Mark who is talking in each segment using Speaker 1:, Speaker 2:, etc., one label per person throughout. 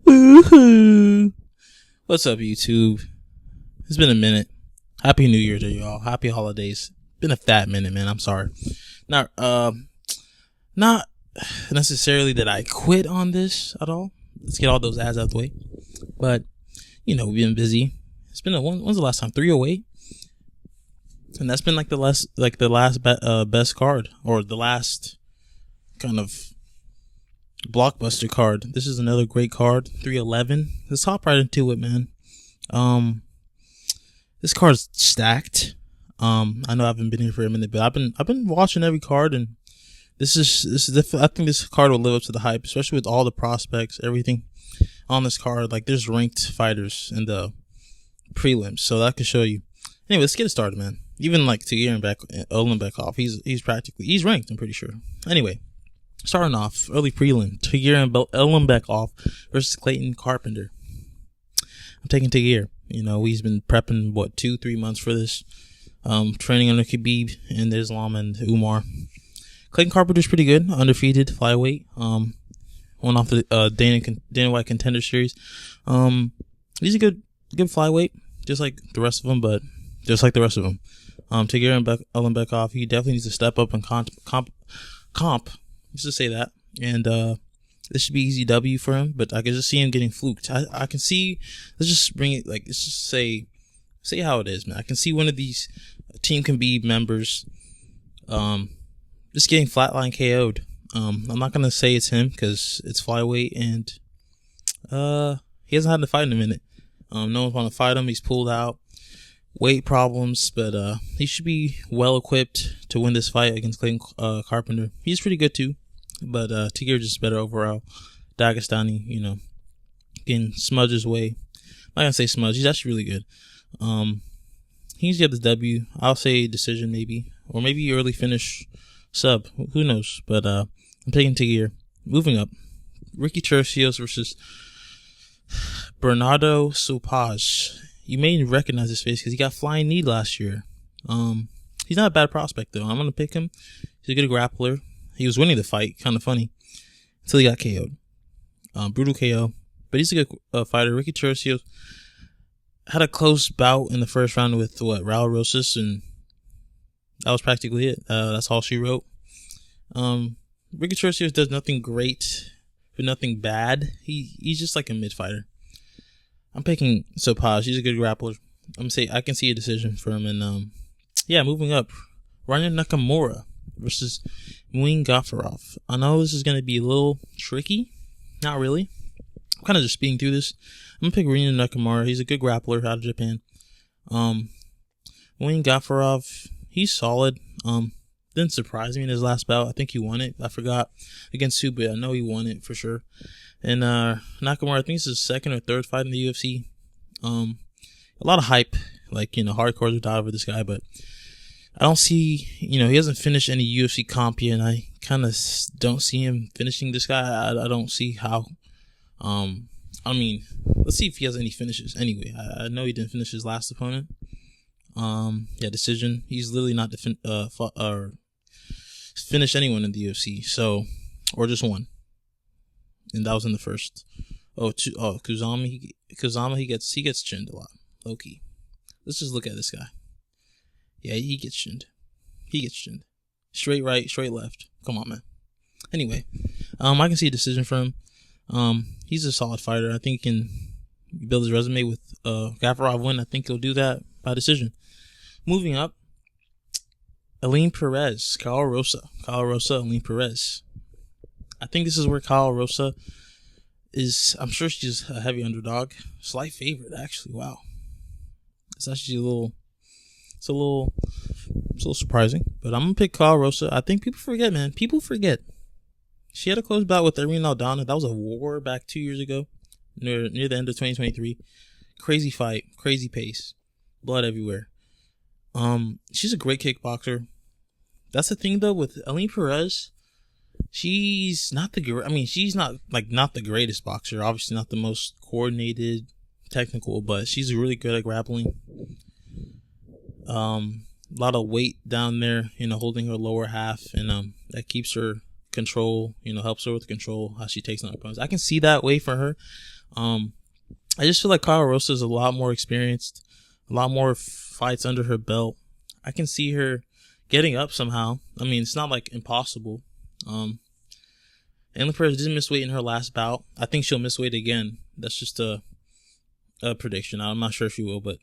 Speaker 1: Woohoo! What's up, YouTube? It's been a minute. Happy New Year to y'all. Happy holidays. Been a fat minute, man. I'm sorry. Not necessarily that I quit on this at all. Let's get all those ads out the way. But we've been busy. It's been when's the last time? 308. And that's been like the last best card, or the last kind of blockbuster card. This is another great card, 311. Let's hop right into it, man. This card's stacked. I know I haven't been here for a minute, but I've been watching every card, and this is I think this card will live up to the hype, especially with all the prospects, everything on this card. Like, there's ranked fighters in the prelims, so that could show you. Anyway, let's get it started, man. Even like Tagir Ulanbekov, he's ranked, I'm pretty sure. Anyway, starting off, early prelim, Tagir Ulanbekov versus Clayton Carpenter. I'm taking Tagir. He's been prepping, 2-3 months for this. Training under Khabib and Islam and Umar. Clayton Carpenter's pretty good, undefeated flyweight. Won off the Dana White Contender Series. He's a good flyweight, just like the rest of them, Tagir Ulanbekov, he definitely needs to step up and comp. Just to say that, and this should be easy W for him. But I can just see him getting fluked. I can see. Let's just bring it. Let's just say how it is, man. I can see one of these Team Khabib members, just getting flatline KO'd. I'm not gonna say it's him because it's flyweight, and he hasn't had to fight in a minute. No one's want to fight him. He's pulled out. Weight problems, but he should be well equipped to win this fight against Clayton Carpenter. He's pretty good too, but Tagir just better overall. Dagestani, getting smudge his way. I'm not gonna say smudge. He's actually really good. He needs to get the W. I'll say decision maybe, or maybe early finish sub. Who knows? But I'm taking Tagir. Moving up, Ricky Turcios versus Bernardo Sopaj. You may recognize his face because he got flying knee last year. He's not a bad prospect though. I'm gonna pick him. He's a good grappler. He was winning the fight, kind of funny, until he got KO'd. Brutal KO, but he's a good fighter. Ricky Turcios had a close bout in the first round with Raul Rosas, and that was practically it. That's all she wrote. Ricky Turcios does nothing great, but nothing bad. He's just like a mid fighter. I'm picking Sopaj. He's a good grappler. I can see a decision for him. And moving up, Ryan Nakamura versus Muin Gafurov. I know this is going to be a little tricky. Not really. I'm kind of just speeding through this. I'm going to pick Ryan Nakamura. He's a good grappler out of Japan. Muin Gafurov, he's solid. Didn't surprise me in his last bout. I think he won it. I forgot against who, but I know he won it for sure. And Nakamura, I think it's his second or third fight in the UFC. A lot of hype, hardcores would die over this guy, but I don't see, he hasn't finished any UFC comp yet, and I kind of don't see him finishing this guy. I don't see how. Let's see if he has any finishes. Anyway, I know he didn't finish his last opponent. Decision. He's literally not finished anyone in the UFC, or just one. And that was in the first. Kuzama, he gets chinned a lot. Low key. Let's just look at this guy. Yeah, he gets chinned. Straight right, straight left. Come on, man. Anyway, I can see a decision from him. He's a solid fighter. I think he can build his resume with Gafurov win. I think he'll do that by decision. Moving up, Aline Perez, Kyle Rosa, Aline Perez. I think this is where Kyle Rosa is. I'm sure she's a heavy underdog. Slight favorite, actually. Wow. It's actually a little surprising. But I'm going to pick Kyle Rosa. I think people forget, man. People forget. She had a close bout with Irene Aldana. That was a war back 2 years ago, near the end of 2023. Crazy fight. Crazy pace. Blood everywhere. She's a great kickboxer. That's the thing, though, with Aline Perez. She's not she's not the greatest boxer. Obviously not the most coordinated, technical, but she's really good at grappling. A lot of weight down there, holding her lower half, and that keeps her control, helps her with control, how she takes on opponents. I can see that way for her. I just feel like Kyle Rosa is a lot more experienced, a lot more fights under her belt. I can see her getting up somehow. I mean, it's not like impossible. Ailin Perez didn't miss weight in her last bout. I think she'll miss weight again. That's just a prediction. I'm not sure if she will, but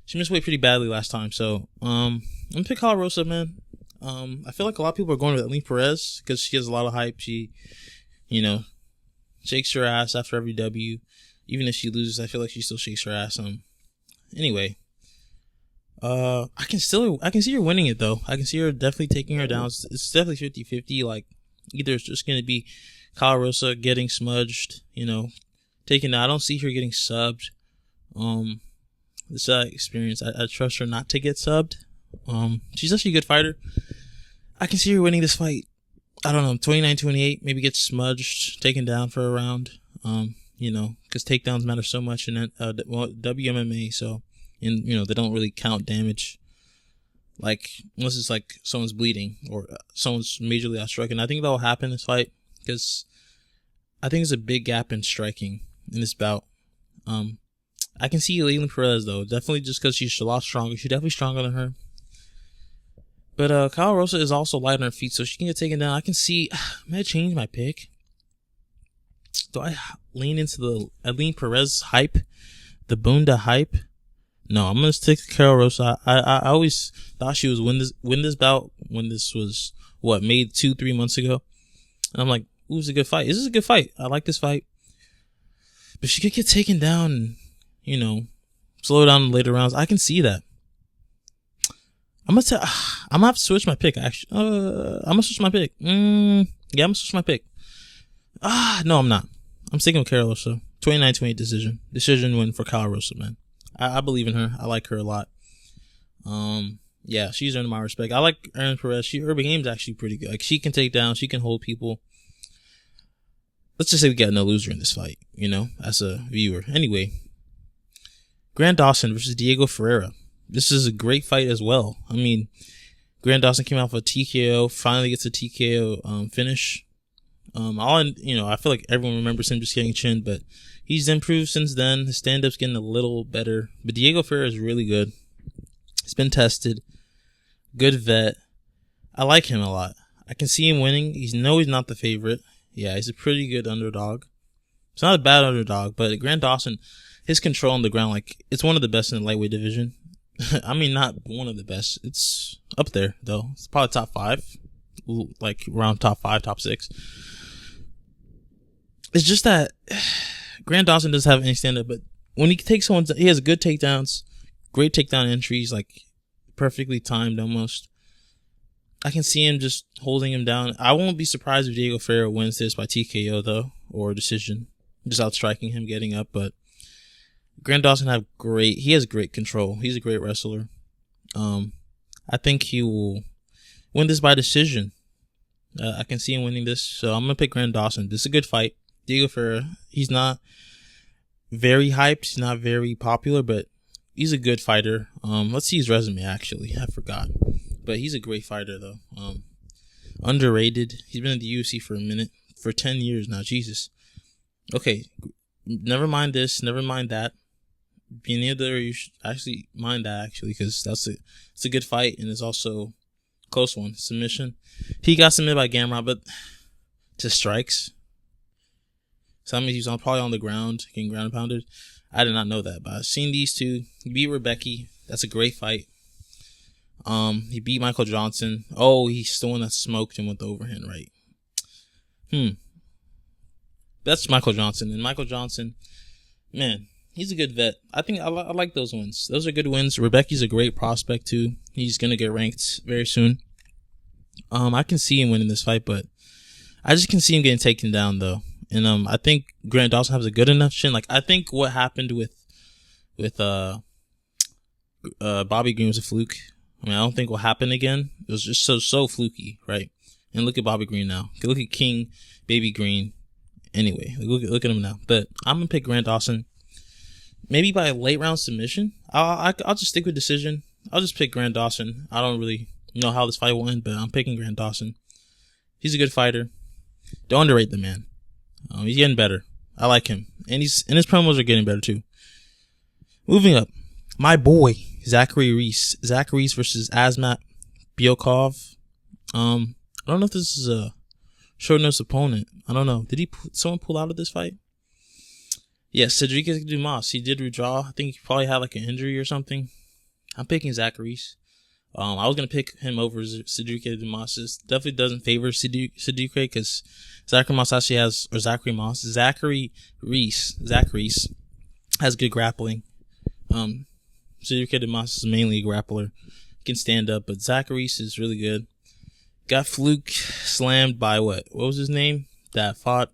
Speaker 1: she missed weight pretty badly last time. So I'm gonna pick Kyle Rosa, man. I feel like a lot of people are going with Ailin Perez because she has a lot of hype. She, shakes her ass after every W. Even if she loses, I feel like she still shakes her ass. Anyway, I can see her winning it though. I can see her definitely taking her down. It's definitely 50-50. Like either it's just gonna be Kyle Rosa getting smudged, taken out. I don't see her getting subbed. This experience, I trust her not to get subbed. She's actually a good fighter. I can see her winning this fight. I don't know, 29-28, maybe get smudged, taken down for a round. Because takedowns matter so much in WMMA. So, they don't really count damage, like unless it's like someone's bleeding or someone's majorly out striking. I think that will happen in this fight because I think there's a big gap in striking in this bout. I can see Ailin Perez though, definitely just because she's a lot stronger. She's definitely stronger than her. But Kyle Rosa is also light on her feet, so she can get taken down. I can see. May I change my pick? Do I lean into the Ailin Perez hype? The Bunda hype? No, I'm going to stick to Kyle Rosa. I always thought she was win this bout when this was, made 2-3 months ago. And I'm like, ooh, it's a good fight. This is a good fight. I like this fight. But she could get taken down and, slow down in later rounds. I can see that. I'm gonna have to switch my pick. Actually, I'm gonna switch my pick. Yeah, I'm gonna switch my pick. No, I'm not. I'm sticking with Kyle Rosa. 29-28 decision win for Kyle Rosa, man. I believe in her. I like her a lot. Yeah, she's earned my respect. I like Ailin Perez. Her game's actually pretty good. Like she can take down. She can hold people. Let's just say we got no loser in this fight. As a viewer. Anyway, Grant Dawson versus Diego Ferreira. This is a great fight as well. I mean, Grant Dawson came out for a TKO, finally gets a TKO finish. I feel like everyone remembers him just getting chinned, but he's improved since then. His stand-up's getting a little better. But Diego Ferreira is really good. He's been tested. Good vet. I like him a lot. I can see him winning. He's not the favorite. Yeah, he's a pretty good underdog. It's not a bad underdog, but Grant Dawson, his control on the ground, like, it's one of the best in the lightweight division. I mean, not one of the best. It's up there, though. It's probably top 5. Like, around top 5, top 6. It's just that Grant Dawson doesn't have any stand-up, but when he takes someone, he has good takedowns, great takedown entries, like, perfectly timed almost. I can see him just holding him down. I won't be surprised if Diego Ferreira wins this by TKO, though, or decision. Just outstriking him, getting up, but Grant Dawson he has great control. He's a great wrestler. I think he will win this by decision. I can see him winning this, so I'm going to pick Grant Dawson. This is a good fight. Diego Ferreira, he's not very hyped. He's not very popular, but he's a good fighter. Let's see his resume, actually. I forgot. But he's a great fighter, though. Underrated. He's been in the UFC for 10 years now. Jesus. Okay, never mind this. Never mind that. Neither you should actually mind that, actually, because it's a good fight, and it's also a close one. Submission. He got submitted by Gamrot, but to strikes. So that means he's probably on the ground, getting ground pounded. I did not know that, but I've seen these two. He beat Rebecca. That's a great fight. He beat Michael Johnson. Oh, he's the one that smoked him with the overhand right. That's Michael Johnson. And Michael Johnson, man, he's a good vet. I think I like those wins. Those are good wins. Rebecca's a great prospect, too. He's going to get ranked very soon. I can see him winning this fight, but I just can see him getting taken down, though. And I think Grant Dawson has a good enough chin. Like, I think what happened with Bobby Green was a fluke. I mean, I don't think will happen again. It was just so fluky, right? And look at Bobby Green now. Look at King, Baby Green. Anyway, look at him now. But I'm gonna pick Grant Dawson. Maybe by a late round submission. I'll just stick with decision. I'll just pick Grant Dawson. I don't really know how this fight will end, but I'm picking Grant Dawson. He's a good fighter. Don't underrate the man. He's getting better. I like him, and his promos are getting better too. Moving up, my boy Zachary Reese. Zach Reese versus Asmat Biokov. I don't know if this is a short notice opponent. I don't know. Did someone pull out of this fight? Yes, Cedric Dumas. He did withdraw. I think he probably had like an injury or something. I'm picking Zach Reese. I was gonna pick him over Cedric Dumas. This definitely doesn't favor Cedric because Zachary Reese has good grappling. Cedric Dumas is mainly a grappler. He can stand up, but Zach Reese is really good. Got fluke slammed by what? What was his name? That fought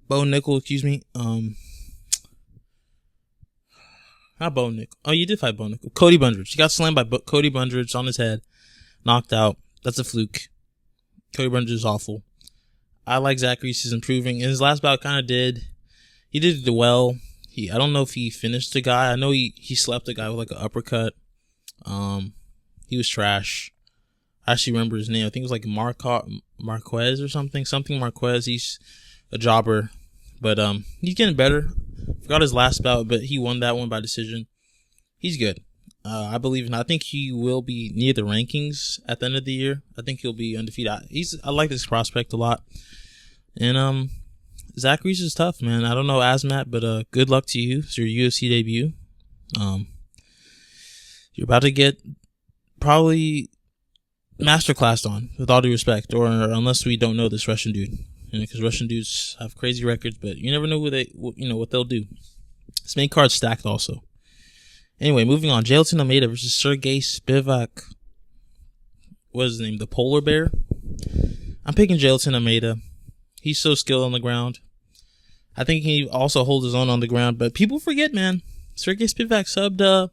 Speaker 1: Bo Nickel, excuse me. Not Bo Nickel. Oh, you did fight Bo Nickel. Cody Bundridge. He got slammed by Cody Bundridge on his head. Knocked out. That's a fluke. Cody Bundridge is awful. I like Zach Reese is improving. In his last bout, he did well. I don't know if he finished the guy. I know he slept the guy with like an uppercut. He was trash. I actually remember his name. I think it was like Marquez or something. Something Marquez. He's a jobber. But he's getting better. Forgot his last bout, but he won that one by decision. He's good. I believe in. I think he will be near the rankings at the end of the year. I think he'll be undefeated. I like this prospect a lot. And Zach Reese is tough, man. I don't know Asmat, but good luck to you. It's your UFC debut. You're about to get probably masterclassed on, with all due respect, or unless we don't know this Russian dude, because Russian dudes have crazy records, but you never know what they'll do. This main card's stacked also. Anyway, moving on. Jailton Almeida versus Sergey Spivak. What is his name? The Polar Bear. I'm picking Jailton Almeida. He's so skilled on the ground. I think he also holds his own on the ground, but people forget, man. Sergey Spivak subbed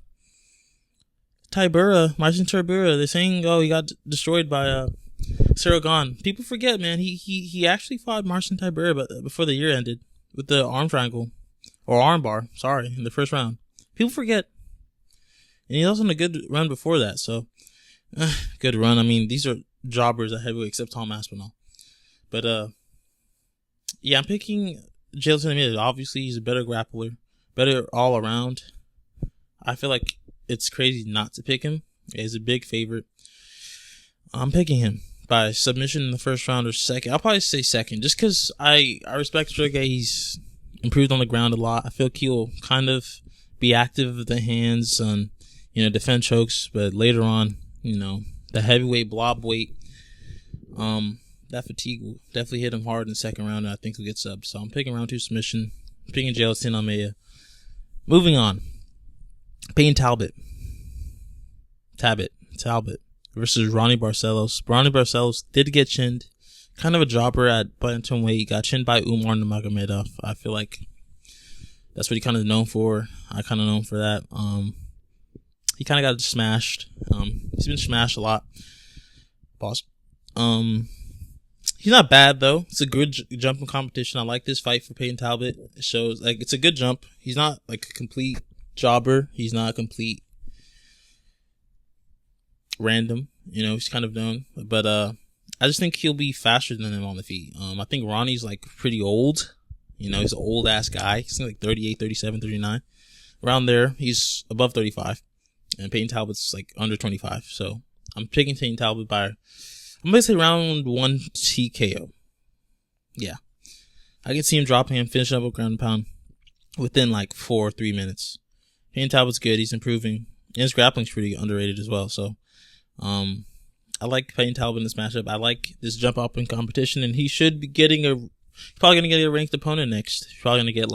Speaker 1: Marcin Tybura. They're saying, he got destroyed by Saragon. People forget, man. He actually fought Marcin Tybura before the year ended with the arm triangle or arm bar. Sorry, in the first round. People forget, and he was on a good run before that. So, good run. I mean, these are jobbers at heavyweight, except Tom Aspinall. But yeah, I'm picking Jailton Almeida. Obviously, he's a better grappler, better all around. I feel like it's crazy not to pick him. He's a big favorite. I'm picking him by submission in the first round or second. I'll probably say second, just because I respect Sergey. He's improved on the ground a lot. I feel like he'll kind of be active with the hands and defend chokes, but later on, the heavyweight blob weight, that fatigue will definitely hit him hard in the second round, and I think he'll get subbed. So I'm picking round 2 submission. I'm picking Jailton Almeida. Moving on. Payne Talbot versus Ronnie Barcelos. Ronnie Barcelos did get chinned. Kind of a jobber at bantamweight. He got chinned by Umar Nurmagomedov. I feel like that's what he kind of known for. I kind of known for that. He kind of got smashed. He's been smashed a lot. Pause. He's not bad though. It's a good jumping competition. I like this fight for Payne Talbot. It shows like it's a good jump. He's not like a complete jobber. He's not a complete random. He's kind of known. But I just think he'll be faster than him on the feet. I think Ronnie's like pretty old. He's an old ass guy. He's like 38, 37, 39. Around there. He's above 35. And Payne Talbot's like under 25. So I'm picking Payne Talbot by, I'm going to say round 1 TKO. Yeah. I can see him dropping him, finishing up a ground and pound within like 4 or 3 minutes. Payne Talbot's good. He's improving. And his grappling's pretty underrated as well. So, I like Payne Talbot in this matchup. I like this jump up in competition, and he should be getting he's probably going to get a ranked opponent next. He's probably going to get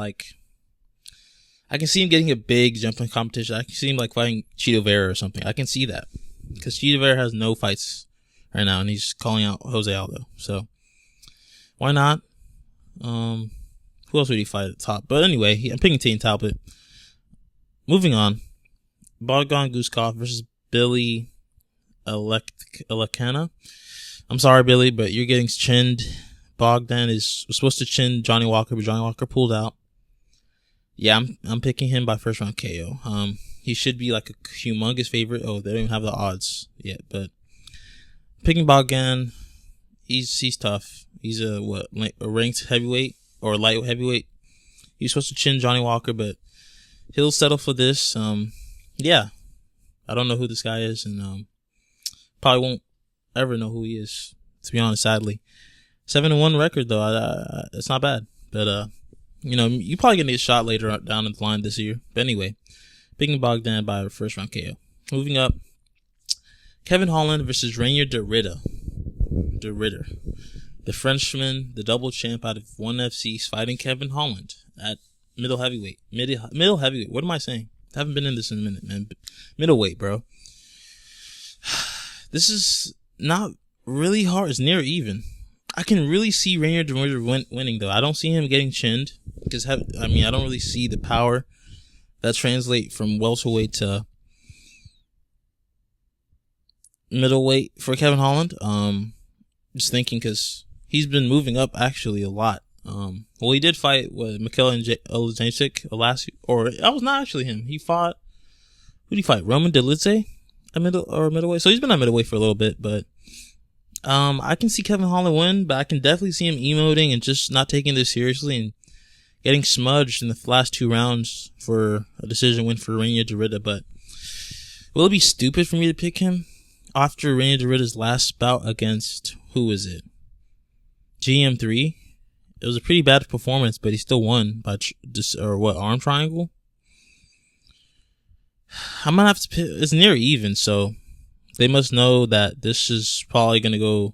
Speaker 1: I can see him getting a big jump in competition. I can see him fighting Chito Vera or something. I can see that. Because Chito Vera has no fights right now, and he's calling out Jose Aldo. So, why not? Who else would he fight at the top? But anyway, I'm picking Payne Talbot. Moving on. Bogdan Guskov versus Billy Alekana. I'm sorry, Billy, but you're getting chinned. Bogdan was supposed to chin Johnny Walker, but Johnny Walker pulled out. Yeah, I'm picking him by first round KO. He should be like a humongous favorite. Oh, they don't even have the odds yet, but picking Bogdan, he's tough. He's a ranked heavyweight. or light heavyweight. He's supposed to chin Johnny Walker, but he'll settle for this. Yeah, I don't know who this guy is, and probably won't ever know who he is, to be honest, sadly. 7-1 record, though. It's not bad. But, you probably gonna need a shot later down the line this year. But anyway, picking Bogdan by a first round KO. Moving up, Kevin Holland versus Reinier de Ridder. The Frenchman, the double champ out of ONE FC, is fighting Kevin Holland at middle heavyweight. Middle heavyweight. What am I saying? I haven't been in this in a minute, man. Middleweight, bro. This is not really hard. It's near even. I can really see Reinier de Ridder winning, though. I don't see him getting chinned because I don't really see the power that translate from welterweight to middleweight for Kevin Holland. Just thinking because he's been moving up actually a lot. Well, he did fight with Mikel Olajnik or that was not actually him. He fought. Who did he fight? Roman Dolidze at middleweight. So he's been at middleweight for a little bit, but I can see Kevin Holland win, but I can definitely see him emoting and just not taking this seriously and getting smudged in the last 2 rounds for a decision win for Reinier de Ridder. But will it be stupid for me to pick him after Reinier de Ridder's last bout against, who is it? GM3? It was a pretty bad performance, but he still won by arm triangle? I'm gonna have to pick. It's near even, so they must know that this is probably gonna go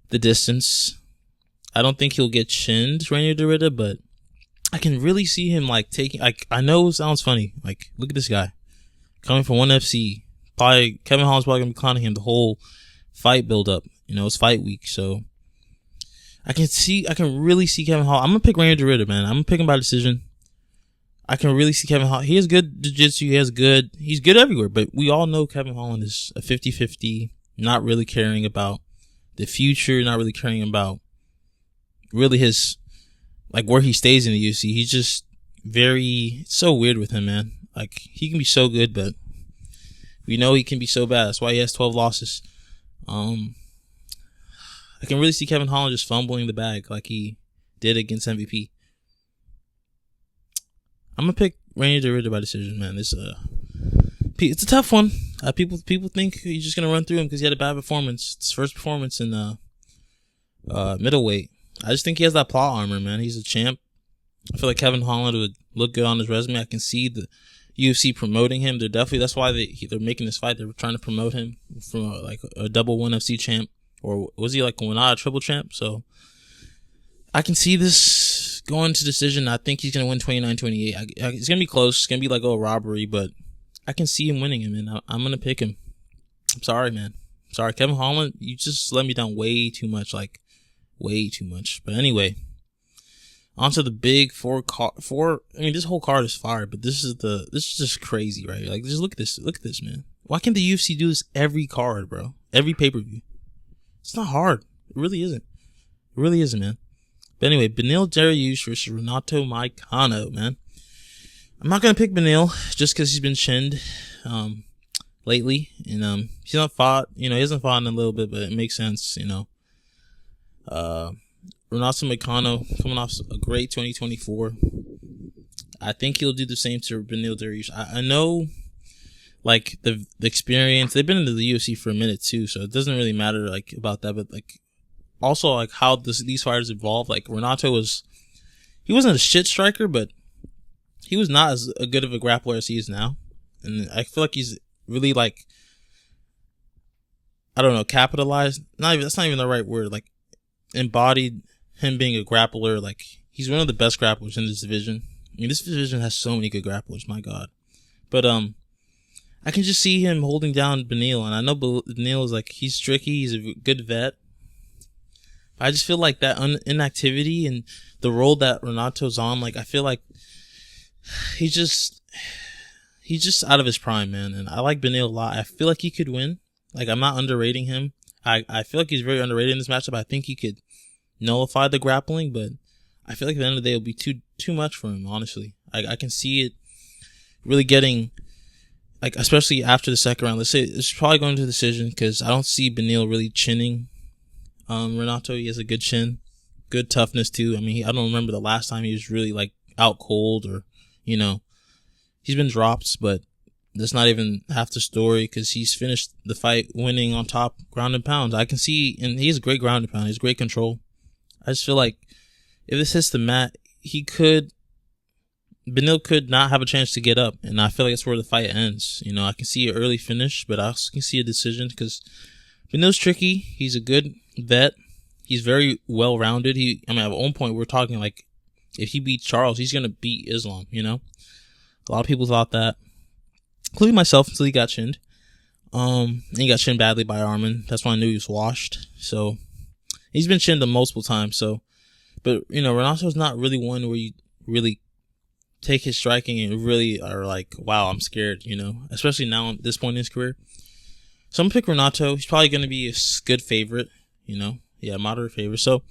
Speaker 1: the distance. I don't think he'll get chinned, Reinier de Ridder, but I can really see him taking. I know it sounds funny. Look at this guy coming from ONE FC. Probably Kevin Holland's probably gonna be clowning him the whole fight build up. It's fight week, so I can really see Kevin Holland. I'm gonna pick Reinier de Ridder, man. I'm gonna pick him by decision. I can really see Kevin Holland. He has good jiu-jitsu. He's good everywhere, but we all know Kevin Holland is a 50-50, not really caring about the future, not really caring about really his, where he stays in the UFC. He's just it's so weird with him, man. He can be so good, but we know he can be so bad. That's why he has 12 losses. I can really see Kevin Holland just fumbling the bag like he did against MVP. I'm gonna pick Reinier de Ridder by decision, man. It's a tough one. People think he's just gonna run through him because he had a bad performance. It's his first performance in middleweight. I just think he has that plot armor, man. He's a champ. I feel like Kevin Holland would look good on his resume. I can see the UFC promoting him. That's why they're making this fight. They're trying to promote him from a double ONE FC champ, or was he not a triple champ? So I can see this going to decision. I think he's going to win 29-28. It's going to be close. It's going to be a robbery, but I can see him winning him, and I'm going to pick him. I'm sorry, man. Sorry, Kevin Holland, you just let me down way too much. Way too much. But anyway, on to the big four. I mean, this whole card is fire, but this is just crazy, right? Just look at this. Look at this, man. Why can't the UFC do this every card, bro? Every pay-per-view. It's not hard. It really isn't. It really isn't, man. But anyway, Beneil Dariush versus Renato Moicano, man. I'm not gonna pick Beneil just because he's been chinned lately, and he's not fought. He hasn't fought in a little bit, but it makes sense. Renato Moicano coming off a great 2024. I think he'll do the same to Beneil Dariush. I know, the experience. They've been into the UFC for a minute too, so it doesn't really matter about that, but also how these fighters evolve. Renato he wasn't a shit striker, but he was not as good of a grappler as he is now. And I feel like he's really I don't know, capitalized. That's not even the right word. Embodied him being a grappler. He's one of the best grapplers in this division. I mean, this division has so many good grapplers, my God. But I can just see him holding down Beneil, and I know Beneil is he's tricky. He's a good vet. I just feel like that inactivity and the role that Renato's on, I feel like he's just out of his prime, man. And I like Beneil a lot. I feel like he could win. I'm not underrating him. I feel like he's very underrated in this matchup. I think he could nullify the grappling, but I feel like at the end of the day it'll be too much for him, honestly. I can see it really getting, especially after the second round. Let's say it's probably going to the decision because I don't see Beneil really chinning Renato. He has a good chin. good toughness too. I mean, I don't remember the last time he was really like out cold or, he's been dropped, but that's not even half the story because he's finished the fight winning on top ground and pound. I can see, and he has great ground and pound. He has great control. I just feel like if this hits the mat, Beneil could not have a chance to get up, and I feel like that's where the fight ends. I can see an early finish, but I also can see a decision because Beneil's tricky. He's a good vet. He's very well-rounded. At one point, we're talking like if he beats Charles, he's going to beat Islam, A lot of people thought that, including myself, until he got chinned. And he got chinned badly by Arman. That's when I knew he was washed. So he's been chinned multiple times. But Renato's not really one where you really take his striking and really are like, wow, I'm scared, especially now at this point in his career. So I'm gonna pick Renato. He's probably gonna be a good favorite, moderate favorite. So,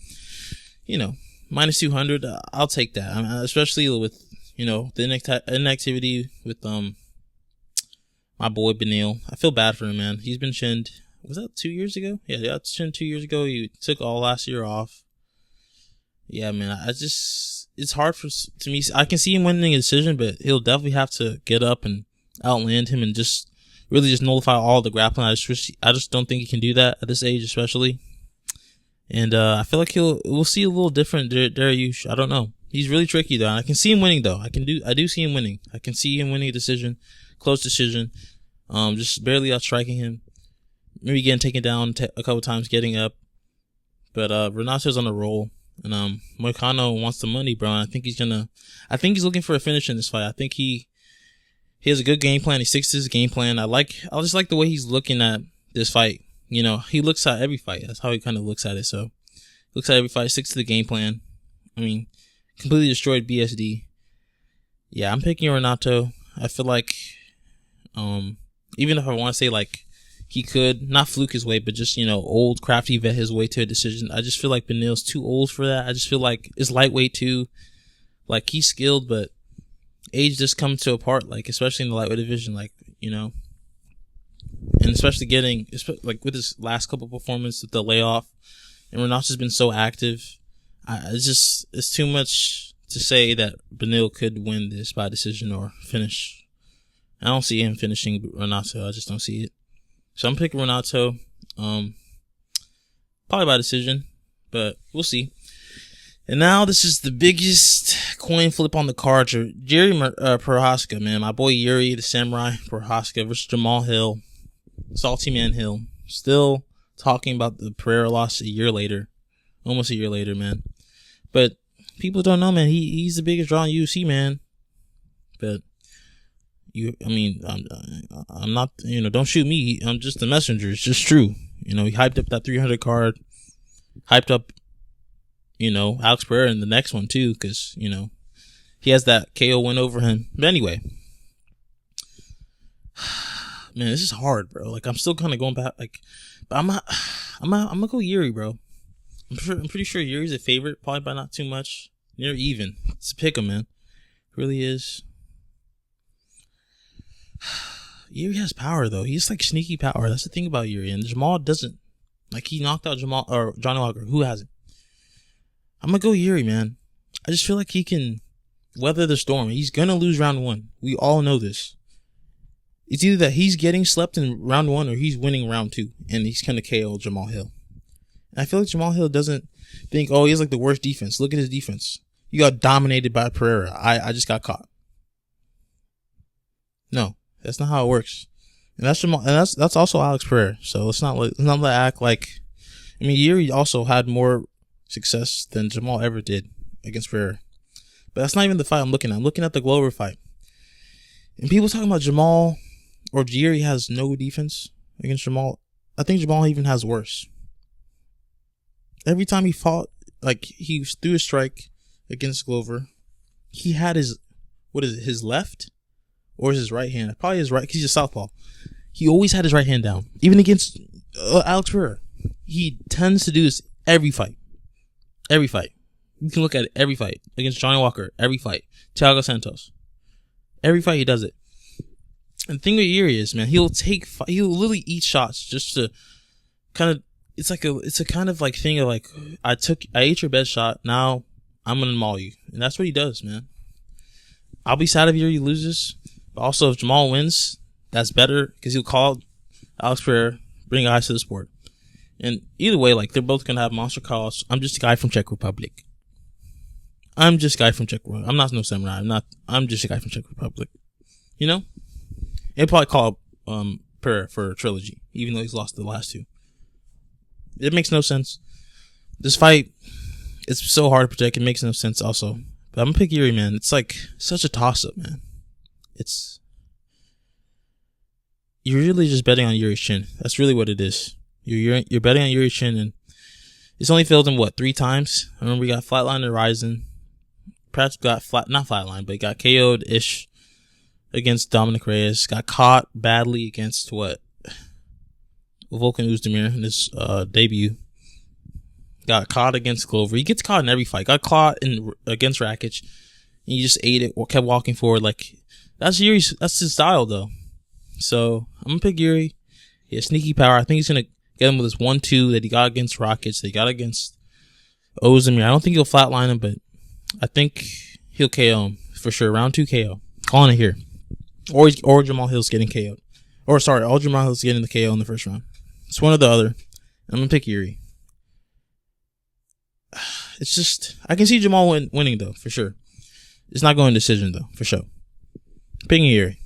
Speaker 1: minus 200, I'll take that. Especially with, the inactivity with my boy Beneil. I feel bad for him, man. He's been chinned. Was that 2 years ago? Yeah, he got chinned 2 years ago. He took all last year off. Yeah, man. It's hard to me. I can see him winning a decision, but he'll definitely have to get up and outland him and just really just nullify all the grappling. I just don't think he can do that at this age, especially. And I feel like we'll see a little different Dariush. I don't know. He's really tricky though. And I can see him winning though. I do see him winning. I can see him winning a decision, close decision. Just barely outstriking him. Maybe getting taken down a couple times, getting up. But Renato's on a roll. And Moicano wants the money, bro. And I think he's looking for a finish in this fight. I think he has a good game plan. He sticks to his game plan. I just like the way he's looking at this fight. He looks at every fight. That's how he kind of looks at it. So, he looks at every fight, sticks to the game plan. I mean, completely destroyed BSD. Yeah, I'm picking Renato. I feel like, even if I want to say like, he could not fluke his way, but just, old crafty vet his way to a decision. I just feel like Beneil's too old for that. I just feel like it's lightweight too. Like he's skilled, but age just comes to a part, like especially in the lightweight division, like, and especially like with his last couple performances with the layoff, and Renato's been so active. It's too much to say that Beneil could win this by decision or finish. I don't see him finishing Renato. I just don't see it. So I'm picking Renato, probably by decision, but we'll see. And now this is the biggest coin flip on the card. Yuri Prochazka, man. My boy Yuri, the Samurai Prochazka versus Jamal Hill. Salty Man Hill. Still talking about the Pereira loss a year later. Almost a year later, man. But people don't know, man. He's the biggest draw in UFC, man. But I'm not, don't shoot me. I'm just the messenger. It's just true. He hyped up that 300 card, hyped up, Alex Pereira in the next one too, because, he has that KO win over him. But anyway, man, this is hard, bro. Like, I'm still kind of going back, like, but I'm gonna go Yuri, bro. I'm pretty sure Yuri's a favorite, probably by not too much. Near even. It's a pick 'em, man. It really is. Yuri has power though. He's like sneaky power. That's the thing about Yuri. And Jamal doesn't. Like he knocked out Jamal or Johnny Walker. Who hasn't? I'm gonna go Yuri, man. I just feel like he can weather the storm. He's gonna lose round one. We all know this. It's either that he's getting slept in round one or he's winning round two, and he's gonna KO Jamal Hill. And I feel like Jamal Hill doesn't think, oh, he has like the worst defense. Look at his defense. You got dominated by Pereira. I just got caught. No. That's not how it works, and that's also Alex Pereira. So let's not act like. I mean, Yuri also had more success than Jamal ever did against Pereira, but that's not even the fight I'm looking at. I'm looking at the Glover fight, and people talking about Jamal or Yuri has no defense against Jamal. I think Jamal even has worse. Every time he fought, like he threw a strike against Glover, he had his left. Or is his right hand? Probably his right, because he's a southpaw. He always had his right hand down. Even against Alex Pereira. He tends to do this every fight. Every fight. You can look at it every fight. Against Johnny Walker, every fight. Thiago Santos. Every fight he does it. And the thing with Yuri is, man, he'll literally eat shots just to kind of it's a kind of like thing of like, I ate your best shot, now I'm gonna maul you. And that's what he does, man. I'll be sad if Yuri loses, but also if Jamal wins, that's better, because he'll call Alex Pereira, bring eyes to the sport. And either way, like, they're both gonna have monster calls. I'm just a guy from Czech Republic. I'm just a guy from Czech Republic. I'm not no samurai. I'm just a guy from Czech Republic. You know? They'll probably call Pereira for a trilogy, even though he's lost the last two. It makes no sense. This fight, it's so hard to predict. It makes no sense also. But I'm gonna pick Yuri, man. It's like such a toss-up, man. You're really just betting on Yuri's chin. That's really what it is. You're betting on Yuri's chin, and it's only failed him, 3 times? I remember he got flatlined at Ryzen. Perhaps got not flatlined, but he got KO'd-ish against Dominic Reyes. Got caught badly against Volkan Oezdemir in his debut. Got caught against Glover. He gets caught in every fight. Got caught against Rakic. And he just ate it or kept walking forward. Like, that's his style, though. So, I'm going to pick Yuri. He has sneaky power. I think he's going to get him with his 1-2 that he got against Rakic, that he got against Oezdemir. I don't think he'll flatline him, but I think he'll KO him for sure. Round 2 KO. Calling it here. Or Jamal Hill's getting KO'd. Or Jamal Hill's getting the KO in the first round. It's one or the other. I'm going to pick Yuri. It's just, I can see Jamal winning, though, for sure. It's not going decision, though, for sure. Picking Yuri.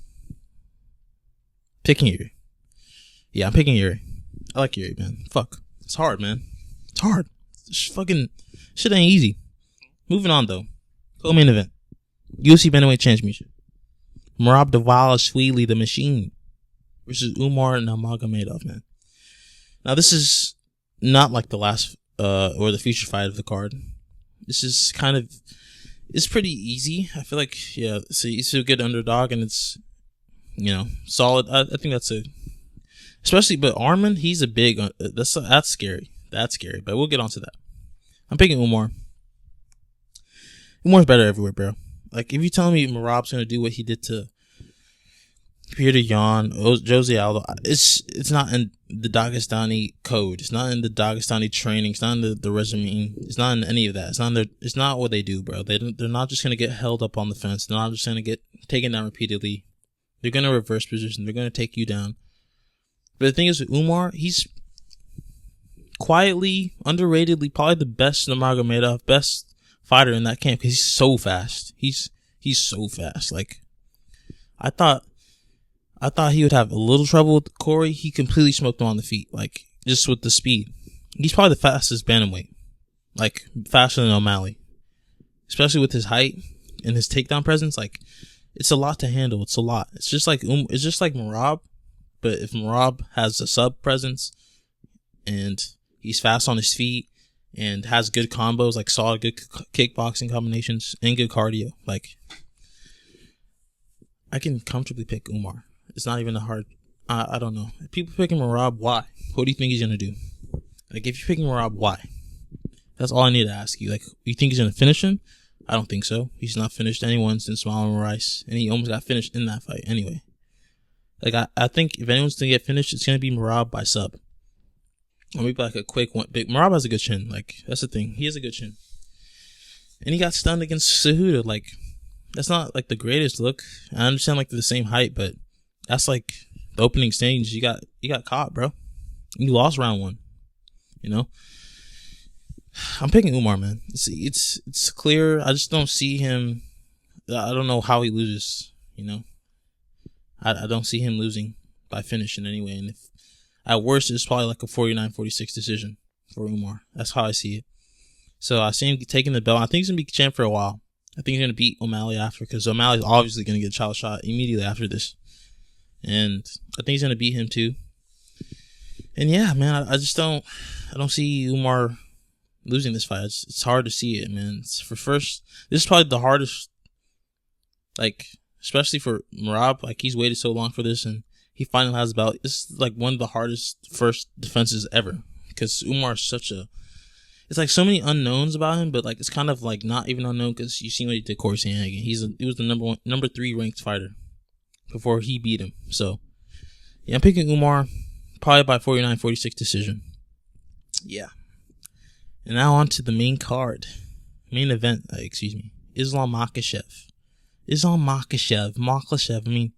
Speaker 1: Yeah, I'm picking Yuri. I like Yuri, man. Fuck. It's hard, man. It's hard. Fucking shit ain't easy. Moving on, though. Co-main event. UFC Bantamweight Championship. Merab Dvalishvili, the Machine, versus Umar Nurmagomedov, man. Now, this is not like the last or the feature fight of the card. This is it's pretty easy. I feel like, yeah, it's a good underdog, and it's, solid. I think that's especially, but Arman, he's a big, that's scary. That's scary, but we'll get onto that. I'm picking Umar. Umar's better everywhere, bro. Like, if you tell me Merab's going to do what he did to Peter Yan, Jose Aldo, it's not in the Dagestani code. It's not in the Dagestani training. It's not in the regimen. It's not in any of that. It's not what they do, bro. They're not just going to get held up on the fence. They're not just going to get taken down repeatedly. They're going to reverse position. They're going to take you down. But the thing is with Umar, he's quietly, underratedly, probably the best Nurmagomedov, best fighter in that camp, because he's so fast. He's so fast. Like, I thought he would have a little trouble with Corey. He completely smoked him on the feet, like, just with the speed. He's probably the fastest bantamweight, like, faster than O'Malley, especially with his height and his takedown presence. Like, it's a lot to handle. It's a lot. It's just like Merab, but if Merab has a sub presence and he's fast on his feet and has good combos, like solid good kickboxing combinations and good cardio, like, I can comfortably pick Umar. It's not even a hard. I don't know. If people picking Merab, why? What do you think he's gonna do? Like, if you're picking Merab, why? That's all I need to ask you. Like, you think he's gonna finish him? I don't think so. He's not finished anyone since Marlon Rice, and he almost got finished in that fight anyway. Like, I think if anyone's gonna get finished, it's gonna be Merab by sub, or maybe like a quick one. But Merab has a good chin. Like, that's the thing. He has a good chin, and he got stunned against Cejudo. Like, that's not like the greatest look. I understand, like, they're the same height, but that's like the opening stage. You got caught, bro. You lost round 1. I'm picking Umar, man. It's clear. I just don't see him. I don't know how he loses. I don't see him losing by finish in any way. And if at worst, it's probably like a 49-46 decision for Umar. That's how I see it. So I see him taking the belt. I think he's gonna be champ for a while. I think he's gonna beat O'Malley after, because O'Malley's obviously gonna get a child shot immediately after this. And I think he's going to beat him too. And yeah, man, I don't see Umar losing this fight. It's hard to see it, man. This is probably the hardest, like, especially for Merab. Like, he's waited so long for this, and he finally has the belt. This is like one of the hardest first defenses ever, because Umar's it's like so many unknowns about him, but like, it's kind of like not even unknown, because you seen what he did Corey Sandhagen. He was the number 3 ranked fighter before he beat him. So, yeah, I'm picking Umar, probably by 49-46 decision. Yeah. And now on to the main event. Islam Makhachev. I mean,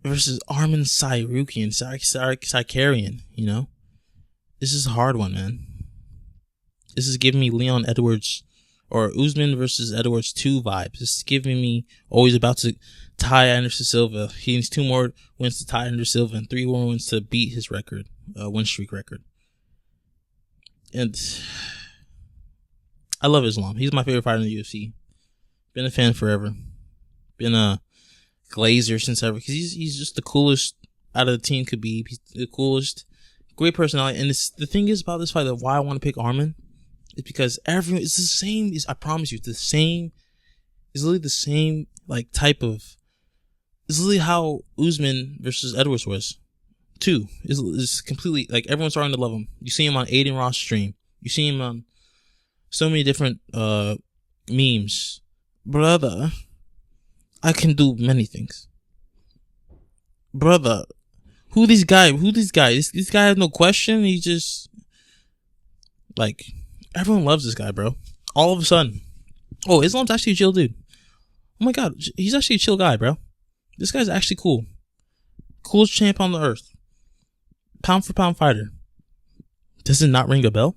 Speaker 1: versus Arman Tsarukyan, Sakarian. You know, this is a hard one, man. This is giving me Leon Edwards or Usman versus Edwards 2 vibes. This is giving me always about to tie Anderson Silva. He needs 2 more wins to tie Anderson Silva and 3 more wins to beat his record, win streak record. And I love Islam. He's my favorite fighter in the UFC. Been a fan forever. Been a Glazer since ever. Because he's just the coolest out of the team could be. He's the coolest. Great personality. And the thing is about this fight, that why I want to pick Arman, is because everyone, it's the same. I promise you, it's the same. It's literally the same like type of. It's literally how Usman versus Edwards was. Too. It's completely like everyone's starting to love him. You see him on Aiden Ross' stream. You see him on so many different memes. Brother, I can do many things. Brother, who this guy? This guy has no question. He just like everyone loves this guy, bro. All of a sudden, oh, Islam's actually a chill dude. Oh my god, he's actually a chill guy, bro. This guy's actually cool. Coolest champ on the earth. Pound for pound fighter. Does it not ring a bell?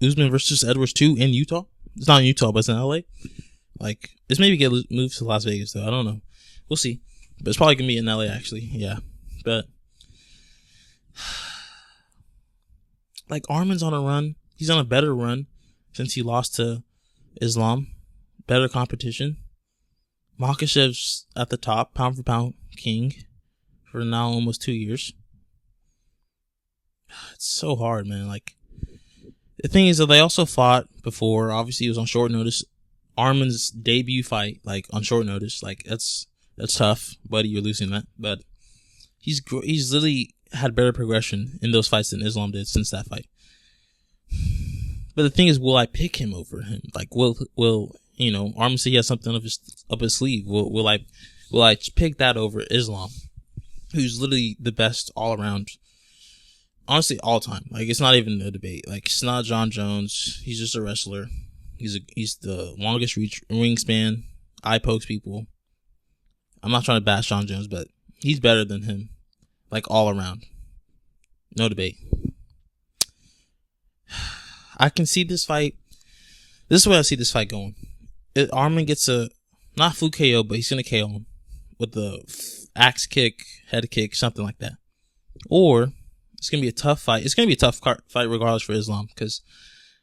Speaker 1: Usman versus Edwards 2 in Utah. It's not in Utah, but it's in LA. Like, this maybe get moved to Las Vegas, though. I don't know. We'll see. But it's probably going to be in LA, actually. Yeah. But, like, Arman's on a run. He's on a better run since he lost to Islam. Better competition. Makhachev's at the top, pound for pound king for now almost 2 years. It's so hard, man. Like, the thing is that they also fought before. Obviously, it was on short notice. Arman's debut fight, like on short notice, like that's tough, buddy. You're losing that, but he's literally had better progression in those fights than Islam did since that fight. But the thing is, will I pick him over him? Like, will you know, Arman say he has something up his sleeve? Will I pick that over Islam, who's literally the best all around? Honestly, all time. Like, it's not even a debate. Like, it's not John Jones. He's just a wrestler. He's the longest wingspan. Eye pokes people. I'm not trying to bash John Jones, but he's better than him. Like, all around. No debate. I can see this fight. This is where I see this fight going. Arman gets a, not fluke KO, but he's going to KO him with the axe kick, head kick, something like that. Or it's going to be a tough fight. It's going to be a tough fight regardless for Islam because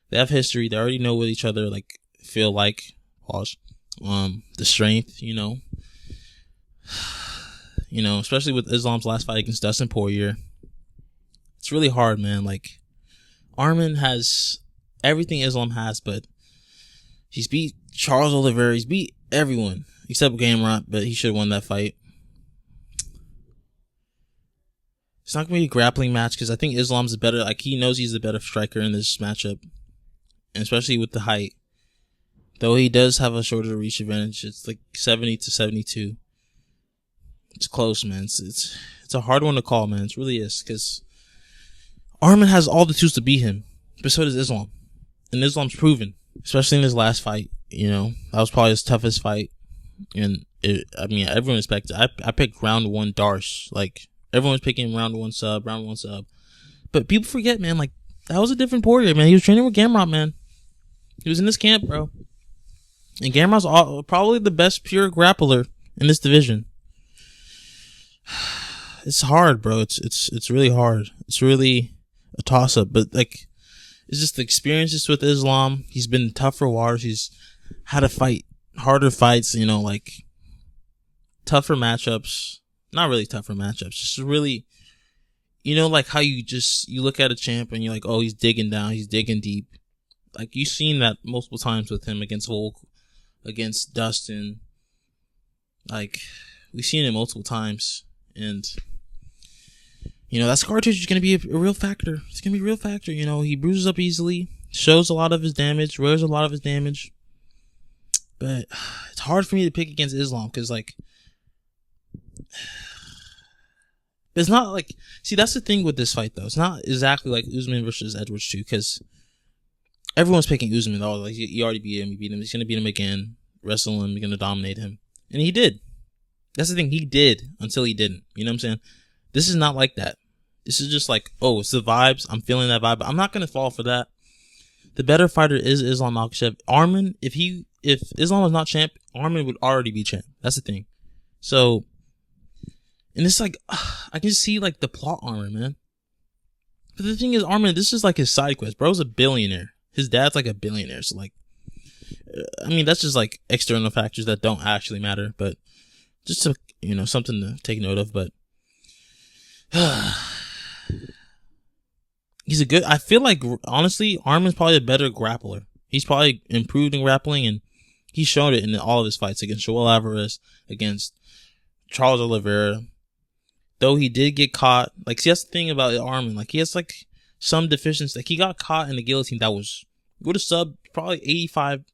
Speaker 1: they have history. They already know what each other feel like. Pause. The strength, you know. You know, especially with Islam's last fight against Dustin Poirier. It's really hard, man. Like, Arman has everything Islam has, but he's beat Charles Oliveira. He's beat everyone except Gamrot, but he should have won that fight. It's not going to be a grappling match because I think Islam's better. Like, he knows he's the better striker in this matchup, and especially with the height. Though he does have a shorter reach advantage. It's like 70 to 72. It's close, man. It's a hard one to call, man. It really is because Arman has all the tools to beat him, but so does Islam. And Islam's proven, especially in his last fight. You know, that was probably his toughest fight. And everyone expected. I picked round 1 Darce. Like, everyone was picking round 1 sub. But people forget, man. Like, that was a different Poirier, man. He was training with Gamrot, man. He was in this camp, bro. And Gamrot's probably the best pure grappler in this division. It's hard, bro. It's really hard. It's really a toss-up. But, like, it's just the experiences with Islam. He's been in tougher waters. He's had to fight harder fights, you know, like, tougher matchups. Not really tougher matchups. Just really, you know, like how you look at a champ and you're like, oh, he's digging down. He's digging deep. Like, you've seen that multiple times with him against Volk, against Dustin. Like, we've seen it multiple times. And, you know, that scar tissue is going to be a real factor. It's going to be a real factor. You know, he bruises up easily, shows a lot of his damage, wears a lot of his damage. But it's hard for me to pick against Islam because, like, It's not like, see, that's the thing with this fight though. It's not exactly like Usman versus Edwards too, because everyone's picking Usman. Oh, like he already beat him. He beat him. He's gonna beat him again. Wrestle him. He's gonna dominate him, and he did. That's the thing. He did until he didn't. You know what I'm saying? This is not like that. This is just like, oh, it's the vibes. I'm feeling that vibe. I'm not gonna fall for that. The better fighter is Islam Makhachev. Arman, if Islam was not champ, Arman would already be champ. That's the thing. So, and it's like, I can see like the plot armor, man. But the thing is, Arman, this is like his side quest. Bro's a billionaire. His dad's like a billionaire. So like, I mean, that's just like external factors that don't actually matter. But just to, you know, something to take note of. But he's a good, I feel like, honestly, Arman's probably a better grappler. He's probably improved in grappling, and he's shown it in all of his fights against Joel Alvarez, against Charles Oliveira. Though he did get caught, like, see, that's the thing about Arman. Like, he has like some deficiencies. Like, he got caught in the guillotine that would have subbed probably 85,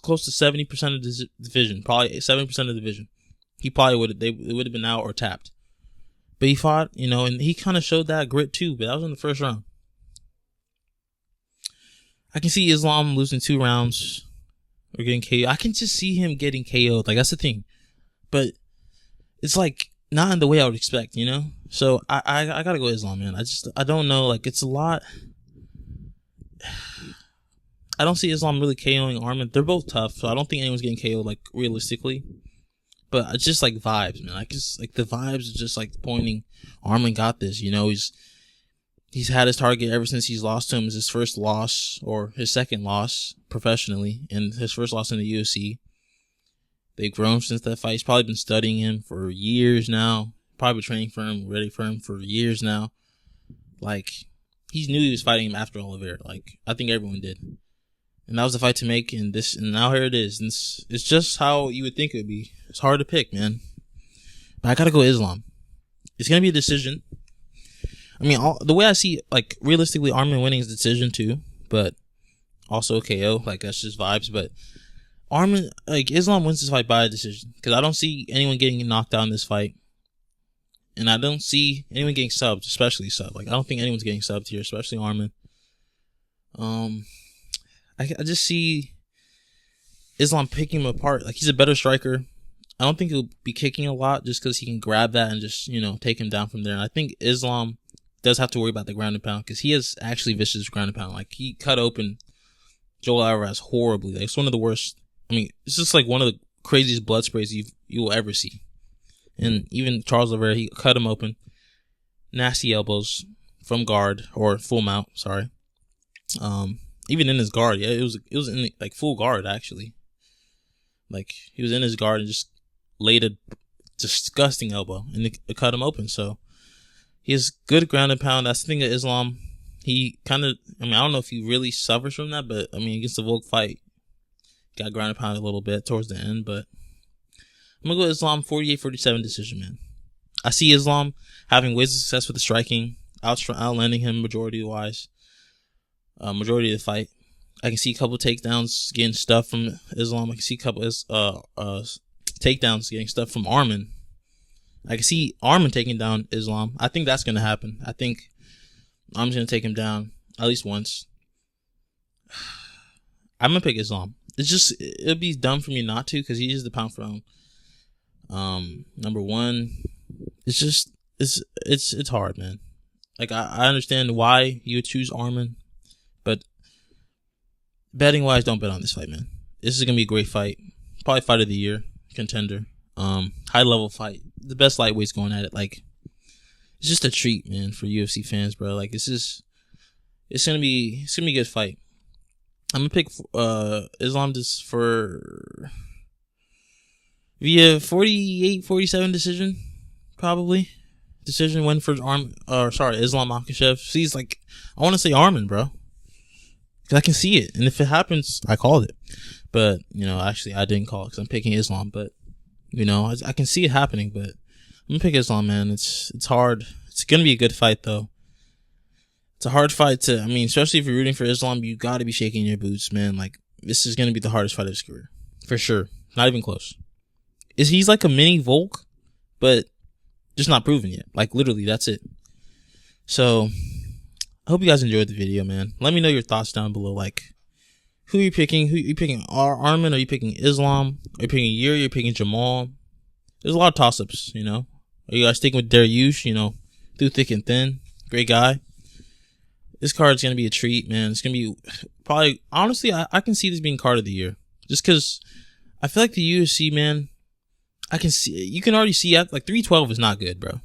Speaker 1: close to 70% of the division, probably 70% of the division. He probably it would have been out or tapped. But he fought, you know, and he kind of showed that grit too. But that was in the first round. I can see Islam losing 2 rounds or getting KO'd. I can just see him getting KO'd. Like, that's the thing. But it's like not in the way I would expect, you know? So I gotta go Islam, man. I don't know. Like, it's a lot. I don't see Islam really KOing Arman. They're both tough, so I don't think anyone's getting KO'd, like, realistically. But it's just like vibes, man. Like, it's like the vibes are just like pointing. Arman got this, you know. He's had his target ever since he's lost to him. It's his first loss, or his second loss professionally, and his first loss in the UFC. They've grown since that fight. He's probably been studying him for years now. Probably been training for him, ready for him for years now. Like, he knew he was fighting him after Oliveira. Like, I think everyone did. And that was the fight to make, and now here it is. And it's just how you would think it would be. It's hard to pick, man. But I gotta go Islam. It's gonna be a decision. I mean, the way I see, like, realistically, Arman winning is a decision too, but also KO. Like, that's just vibes. But Arman, like, Islam wins this fight by a decision, because I don't see anyone getting knocked out in this fight, and I don't see anyone getting subbed, especially subbed. Like, I don't think anyone's getting subbed here, especially Arman. I just see Islam picking him apart. Like, he's a better striker. I don't think he'll be kicking a lot just because he can grab that and just, you know, take him down from there. And I think Islam does have to worry about the ground and pound, because he is actually vicious ground and pound. Like, he cut open Joel Alvarez horribly. Like, it's one of the worst. I mean, it's just like one of the craziest blood sprays you will ever see. And even Charles Oliveira, he cut him open. Nasty elbows from guard, or full mount, sorry. Even in his guard, yeah, it was in like full guard actually. Like, he was in his guard and just laid a disgusting elbow, and it cut him open. So he has good ground and pound. That's the thing of Islam. He kind of, I mean, I don't know if he really suffers from that, but I mean, against the Volk fight, got ground and pound a little bit towards the end. But I'm gonna go Islam 48-47 decision, man. I see Islam having ways of success with the striking, outlanding him majority of the fight. I can see a couple takedowns getting stuff from Islam. I can see a couple takedowns getting stuff from Arman. I can see Arman taking down Islam. I think that's gonna happen. I think I'm gonna take him down at least once. I'm gonna pick Islam. It'd be dumb for me not to, because he is the pound for pound number one. It's hard, man. Like, I understand why you would choose Arman, but betting wise, don't bet on this fight, man. This is gonna be a great fight. Probably fight of the year contender. High level fight. The best lightweights going at it. Like, it's just a treat, man, for UFC fans, bro. Like, it's gonna be a good fight. I'm gonna pick Islam just for via 48-47 decision, probably. Decision win for Islam Makhachev. See, it's like, I want to say Arman, bro, because I can see it, and if it happens, I called it. But, you know, actually, I didn't call it because I'm picking Islam. But, you know, I can see it happening. But I'm gonna pick Islam, man. It's hard. It's gonna be a good fight, though. It's a hard fight to, I mean, especially if you're rooting for Islam, you got to be shaking your boots, man. Like, this is gonna be the hardest fight of his career, for sure. Not even close. He's like a mini Volk, but just not proven yet. Like, literally, that's it. So, I hope you guys enjoyed the video, man. Let me know your thoughts down below. Like, who are you picking? Who are you picking? Arman? Are you picking Islam? Are you picking Yuri? Are you picking Jamal? There's a lot of toss-ups, you know. Are you guys sticking with Dariush, you know, through thick and thin? Great guy. This card's going to be a treat, man. It's going to be probably, honestly, I can see this being card of the year. Just because I feel like the UFC, man, I can see, you can already see, like, 312 is not good, bro.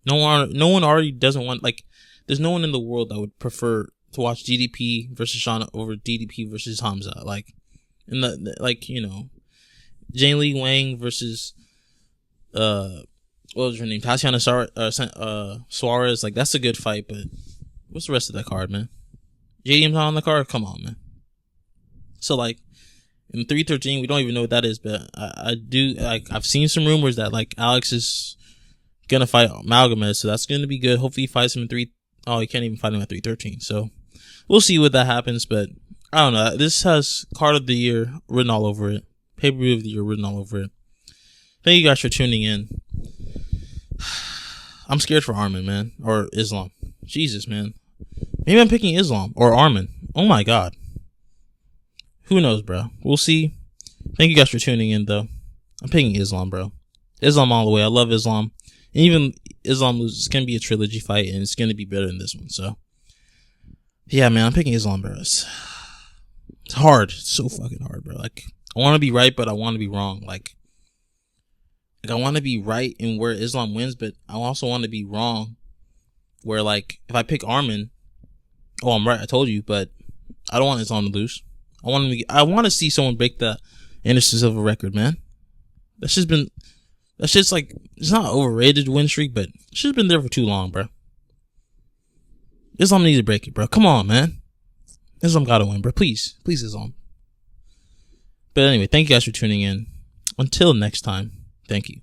Speaker 1: No one already doesn't want, like, there's no one in the world that would prefer to watch DDP versus Shauna over DDP versus Hamza. Like, in like, you know, Jane Lee Wang versus, what was her name? Tatiana Suarez. Like, that's a good fight, but what's the rest of that card, man? JDM's not on the card? Come on, man. So, like, in 313, we don't even know what that is, but I do, like, I've seen some rumors that, like, Alex is gonna fight Malgamed, so that's gonna be good. Hopefully he fights him in he can't even fight him at 313, so we'll see what that happens, but I don't know. This has card of the year written all over it. Pay-per-view of the year written all over it. Thank you guys for tuning in. I'm scared for Arman, man, or Islam. Jesus, man. Maybe I'm picking Islam or Arman. Oh my God. Who knows, bro? We'll see. Thank you guys for tuning in, though. I'm picking Islam, bro. Islam all the way. I love Islam. And even Islam loses, it's going to be a trilogy fight, and it's going to be better than this one. So, yeah, man, I'm picking Islam, bro. It's hard. It's so fucking hard, bro. Like, I want to be right, but I want to be wrong. Like, I want to be right in where Islam wins, but I also want to be wrong where, like, if I pick Arman, I'm right, I told you, but I don't want Islam to lose. I want to see someone break the Anderson Silva record, man. That's just like, it's not an overrated win streak, but it's just been there for too long, bro. Islam needs to break it, bro. Come on, man. Islam gotta win, bro. Please, Islam. But anyway, thank you guys for tuning in. Until next time, thank you.